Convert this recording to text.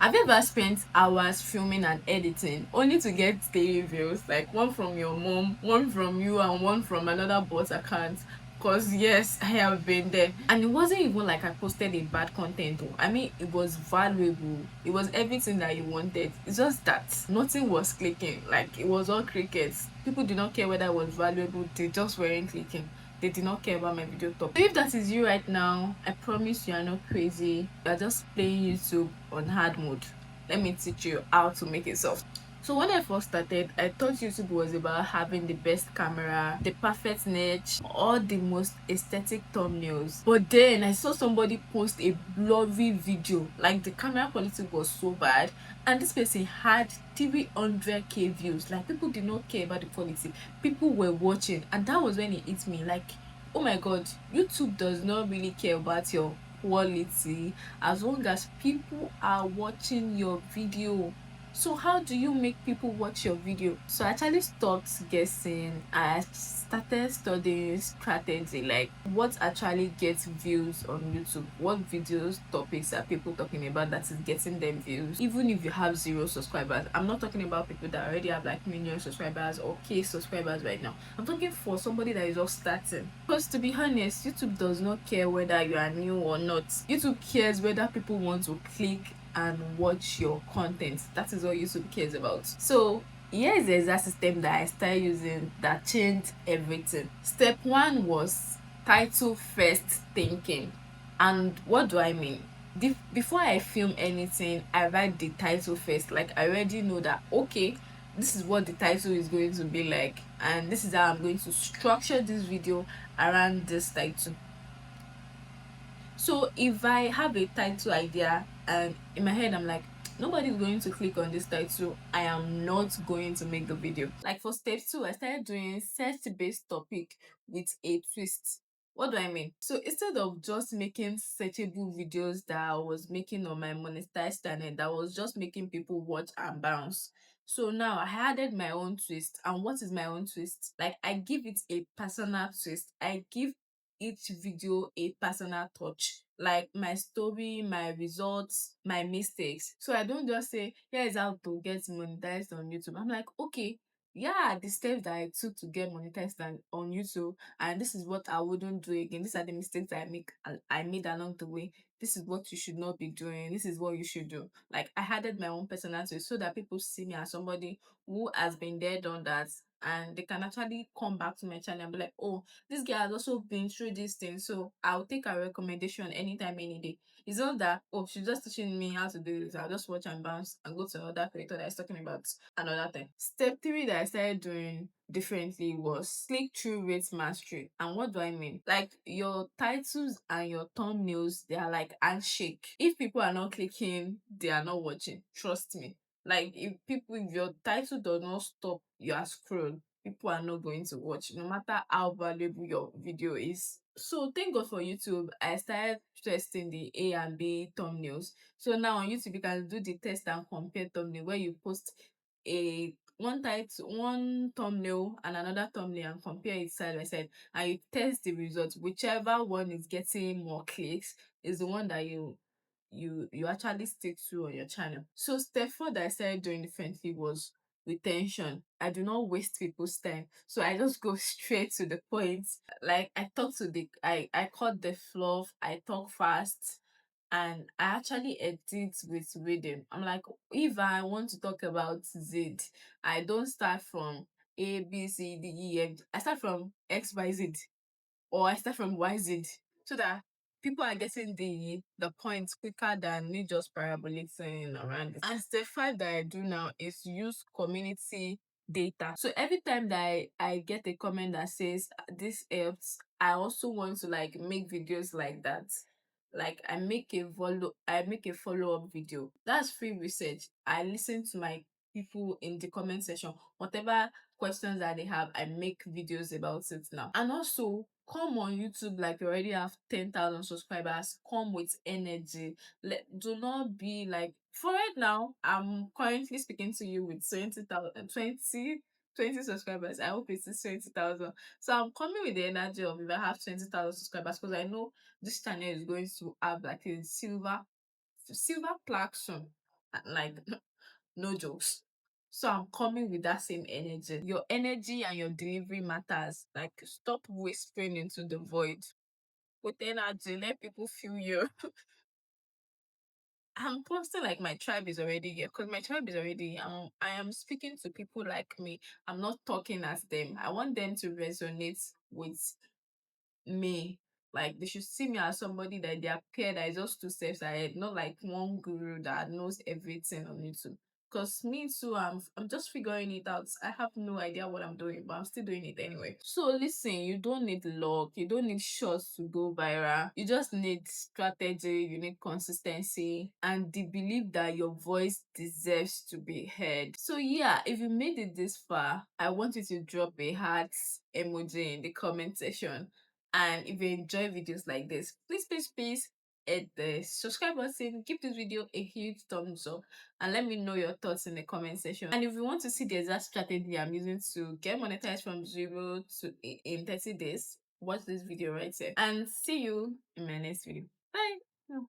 Have you ever spent hours filming and editing only to get daily views, like one from your mom, one from you, and one from another bot account? Cause yes, I have been there, and it wasn't even like I posted a bad content. Though. I mean, it was valuable. It was everything that you wanted. It's just that nothing was clicking. Like it was all crickets. People did not care whether it was valuable. They just weren't clicking. They did not care about my video topic. So if that is you right now, I promise you are not crazy. You are just playing YouTube on hard mode. Let me teach you how to make it soft. So when I first started, I thought YouTube was about having the best camera, the perfect niche, or the most aesthetic thumbnails. But then I saw somebody post a blurry video, like the camera quality was so bad, and this person had 300k views. Like people did not care about the quality. People were watching, and that was when it hit me. Like, oh my god, YouTube does not really care about your quality as long as people are watching your video. So how do you make people watch your video? So I actually stopped guessing. I started studying strategy, like what actually gets views on YouTube. What videos topics are people talking about that is getting them views? Even if you have zero subscribers. I'm not talking about people that already have like million subscribers or K subscribers right now. I'm talking for somebody that is just starting. Because to be honest, YouTube does not care whether you are new or not. YouTube cares whether people want to click and watch your content. That is what YouTube cares about. So here's the exact system that I started using that changed everything. Step one was title first thinking. And what do I mean? Before I film anything, I write the title first. Like I already know that okay, this is what the title is going to be like, and this is how I'm going to structure this video around this title. So if I have a title idea and in my head I'm like, nobody's going to click on this title, I am not going to make the video. Like for step two, I started doing search-based topic with a twist. What do I mean? So instead of just making searchable videos that I was making on my monetized channel that was just making people watch and bounce. So now I added my own twist. And what is my own twist? Like I give it a personal twist. I give each video a personal touch, like my story, my results, my mistakes. So I don't just say here's how to get monetized on YouTube. I'm like, okay, yeah, the steps that I took to get monetized on YouTube, and this is what I wouldn't do again. These are the mistakes that I made along the way. This is what you should not be doing. This is what you should do. Like I added my own personality so that people see me as somebody who has been there, done that, and they can actually come back to my channel and be like, oh, this girl has also been through this thing, so I'll take her recommendation anytime, any day. It's not that, oh, she's just teaching me how to do this. I'll just watch and bounce and go to another creator that is talking about another thing. Step three that I started doing differently was click through rate mastery. And what do I mean? Like your titles and your thumbnails, they are like handshake. If people are not clicking, they are not watching. Trust me. Like if your title does not stop your scroll, people are not going to watch no matter how valuable your video is. So thank God for YouTube. I started testing the A and B thumbnails. So now on YouTube you can do the test and compare thumbnail where you post a one thumbnail and another thumbnail and compare it side by side, and you test the results. Whichever one is getting more clicks is the one that you actually stick to on your channel. So step four that I started doing differently was retention. I do not waste people's time. So I just go straight to the point. Like I cut the fluff, I talk fast, and I actually edit with rhythm. I'm like, if I want to talk about Z, I don't start from A, B, C, D, E, F. I start from X, Y, Z, or I start from YZ, so that people are getting the points quicker than me just parabolating around it. And step five that I do now is use community data. So every time that I get a comment that says this helps, I also want to like make videos like that. Like I make a follow-up video. That's free research. I listen to my people in the comment section. Whatever questions that they have, I make videos about it now. And also come on YouTube like you already have 10,000 subscribers. Come with energy. Do not be like, for right now, I'm currently speaking to you with 20,000, 20 subscribers. I hope it's 20,000. So I'm coming with the energy of if I have 20,000 subscribers, because I know this channel is going to have like a silver plaque soon. Like, no jokes. So I'm coming with that same energy. Your energy and your delivery matters. Like, stop whispering into the void. With energy, let people feel you. I'm posting like my tribe is already here because my tribe is already here. I am speaking to people like me. I'm not talking as them. I want them to resonate with me. Like, they should see me as somebody that they appear that is just two steps ahead, not like one guru that knows everything on YouTube. Cause me too, I'm just figuring it out. I have no idea what I'm doing, but I'm still doing it anyway. So listen, you don't need luck, you don't need shots to go viral. You just need strategy, you need consistency, and the belief that your voice deserves to be heard. So yeah, if you made it this far, I want you to drop a heart emoji in the comment section. And if you enjoy videos like this, please hit the subscribe button, give this video a huge thumbs up, and let me know your thoughts in the comment section. And if you want to see the exact strategy I'm using to get monetized from 0 to in 30 days, watch this video right here. And see you in my next video.